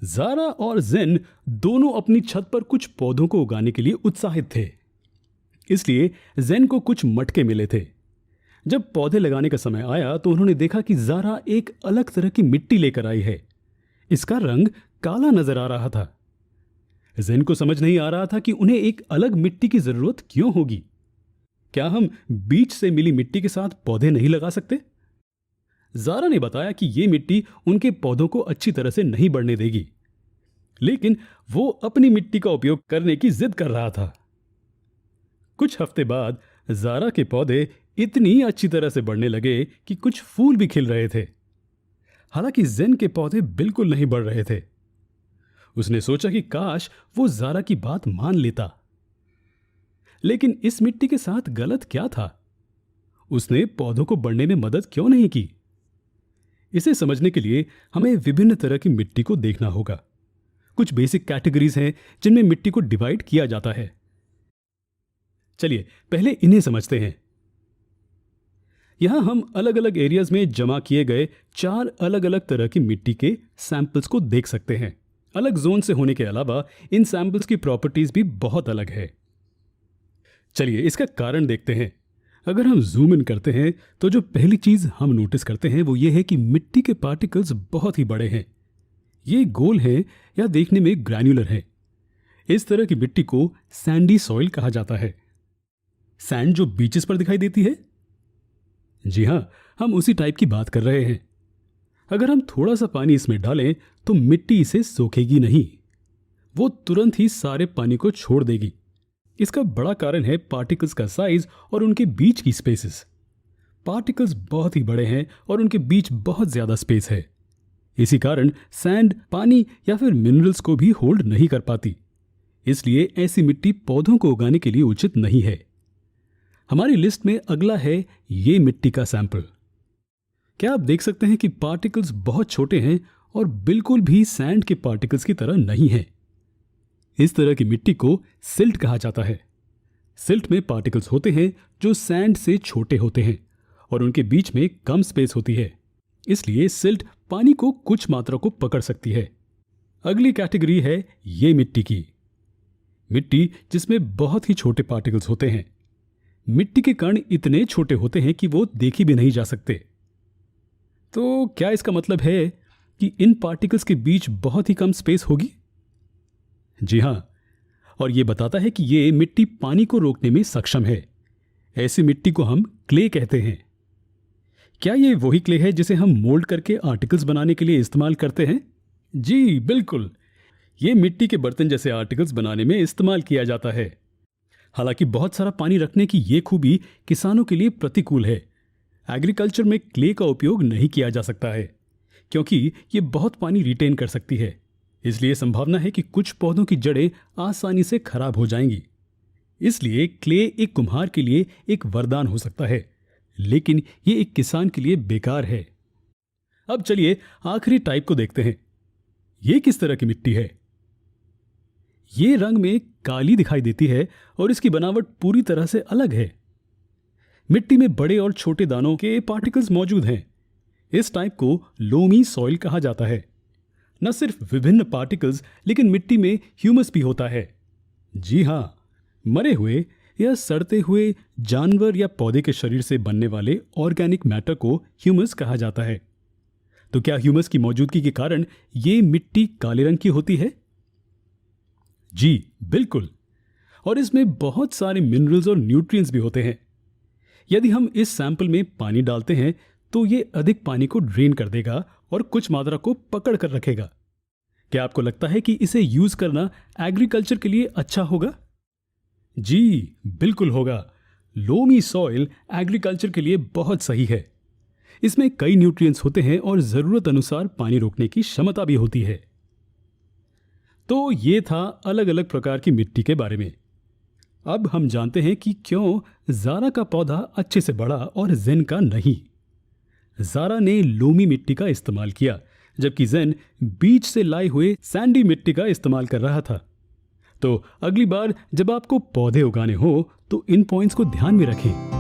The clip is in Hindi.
जारा और जेन दोनों अपनी छत पर कुछ पौधों को उगाने के लिए उत्साहित थे। इसलिए जेन को कुछ मटके मिले थे। जब पौधे लगाने का समय आया तो उन्होंने देखा कि जारा एक अलग तरह की मिट्टी लेकर आई है। इसका रंग काला नजर आ रहा था। जेन को समझ नहीं आ रहा था कि उन्हें एक अलग मिट्टी की जरूरत क्यों होगी। क्या हम बीज से मिली मिट्टी के साथ पौधे नहीं लगा सकते? जारा ने बताया कि यह मिट्टी उनके पौधों को अच्छी तरह से नहीं बढ़ने देगी, लेकिन वो अपनी मिट्टी का उपयोग करने की जिद कर रहा था। कुछ हफ्ते बाद जारा के पौधे इतनी अच्छी तरह से बढ़ने लगे कि कुछ फूल भी खिल रहे थे। हालांकि जेन के पौधे बिल्कुल नहीं बढ़ रहे थे। उसने सोचा कि काश वो जारा की बात मान लेता, लेकिन इस मिट्टी के साथ गलत क्या था? उसने पौधों को बढ़ने में मदद क्यों नहीं की? इसे समझने के लिए हमें विभिन्न तरह की मिट्टी को देखना होगा। कुछ बेसिक कैटेगरीज हैं जिनमें मिट्टी को डिवाइड किया जाता है। चलिए पहले इन्हें समझते हैं। यहां हम अलग अलग एरियाज में जमा किए गए 4 अलग अलग तरह की मिट्टी के सैंपल्स को देख सकते हैं। अलग जोन से होने के अलावा इन सैंपल्स की प्रॉपर्टीज भी बहुत अलग है। चलिए इसका कारण देखते हैं। अगर हम जूम इन करते हैं तो जो पहली चीज हम नोटिस करते हैं वो ये है कि मिट्टी के पार्टिकल्स बहुत ही बड़े हैं। ये गोल हैं या देखने में ग्रैन्युलर हैं। इस तरह की मिट्टी को सैंडी सॉइल कहा जाता है। सैंड जो बीचेस पर दिखाई देती है, जी हां, हम उसी टाइप की बात कर रहे हैं। अगर हम थोड़ा सा पानी इसमें डालें तो मिट्टी इसे सोखेगी नहीं, वो तुरंत ही सारे पानी को छोड़ देगी। इसका बड़ा कारण है पार्टिकल्स का साइज और उनके बीच की स्पेसेस। पार्टिकल्स बहुत ही बड़े हैं और उनके बीच बहुत ज्यादा स्पेस है। इसी कारण सैंड पानी या फिर मिनरल्स को भी होल्ड नहीं कर पाती। इसलिए ऐसी मिट्टी पौधों को उगाने के लिए उचित नहीं है। हमारी लिस्ट में अगला है ये मिट्टी का सैंपल। क्या आप देख सकते हैं कि पार्टिकल्स बहुत छोटे हैं और बिल्कुल भी सैंड के पार्टिकल्स की तरह नहीं हैं। इस तरह की मिट्टी को सिल्ट कहा जाता है। सिल्ट में पार्टिकल्स होते हैं जो सैंड से छोटे होते हैं और उनके बीच में कम स्पेस होती है। इसलिए सिल्ट पानी को कुछ मात्रा को पकड़ सकती है। अगली कैटेगरी है ये मिट्टी की। मिट्टी जिसमें बहुत ही छोटे पार्टिकल्स होते हैं। मिट्टी के कण इतने छोटे होते हैं कि वो देखे भी नहीं जा सकते। तो क्या इसका मतलब है कि इन पार्टिकल्स के बीच बहुत ही कम स्पेस होगी? जी हां, और यह बताता है कि यह मिट्टी पानी को रोकने में सक्षम है। ऐसी मिट्टी को हम क्ले कहते हैं। क्या यह वही क्ले है जिसे हम मोल्ड करके आर्टिकल्स बनाने के लिए इस्तेमाल करते हैं? जी बिल्कुल, यह मिट्टी के बर्तन जैसे आर्टिकल्स बनाने में इस्तेमाल किया जाता है। हालांकि बहुत सारा पानी रखने की यह खूबी किसानों के लिए प्रतिकूल है। एग्रीकल्चर में क्ले का उपयोग नहीं किया जा सकता है क्योंकि यह बहुत पानी रिटेन कर सकती है। इसलिए संभावना है कि कुछ पौधों की जड़ें आसानी से खराब हो जाएंगी। इसलिए क्ले एक कुम्हार के लिए एक वरदान हो सकता है, लेकिन यह एक किसान के लिए बेकार है। अब चलिए आखिरी टाइप को देखते हैं। यह किस तरह की मिट्टी है? यह रंग में काली दिखाई देती है और इसकी बनावट पूरी तरह से अलग है। मिट्टी में बड़े और छोटे दानों के पार्टिकल्स मौजूद हैं। इस टाइप को लोमी सॉइल कहा जाता है। न सिर्फ विभिन्न पार्टिकल्स, लेकिन मिट्टी में ह्यूमस भी होता है। जी हां, मरे हुए या सड़ते हुए जानवर या पौधे के शरीर से बनने वाले ऑर्गेनिक मैटर को ह्यूमस कहा जाता है। तो क्या ह्यूमस की मौजूदगी के कारण ये मिट्टी काले रंग की होती है? जी बिल्कुल, और इसमें बहुत सारे मिनरल्स और न्यूट्रिएंट्स भी होते हैं। यदि हम इस सैंपल में पानी डालते हैं तो ये अधिक पानी को ड्रेन कर देगा और कुछ मात्रा को पकड़ कर रखेगा। क्या आपको लगता है कि इसे यूज करना एग्रीकल्चर के लिए अच्छा होगा? जी बिल्कुल होगा। लोमी सॉइल एग्रीकल्चर के लिए बहुत सही है। इसमें कई न्यूट्रिएंट्स होते हैं और जरूरत अनुसार पानी रोकने की क्षमता भी होती है। तो ये था अलग अलग प्रकार की मिट्टी के बारे में। अब हम जानते हैं कि क्यों जारा का पौधा अच्छे से बढ़ा और जेन का नहीं। जारा ने लोमी मिट्टी का इस्तेमाल किया, जबकि जेन बीच से लाए हुए सैंडी मिट्टी का इस्तेमाल कर रहा था। तो अगली बार जब आपको पौधे उगाने हो तो इन पॉइंट्स को ध्यान में रखें।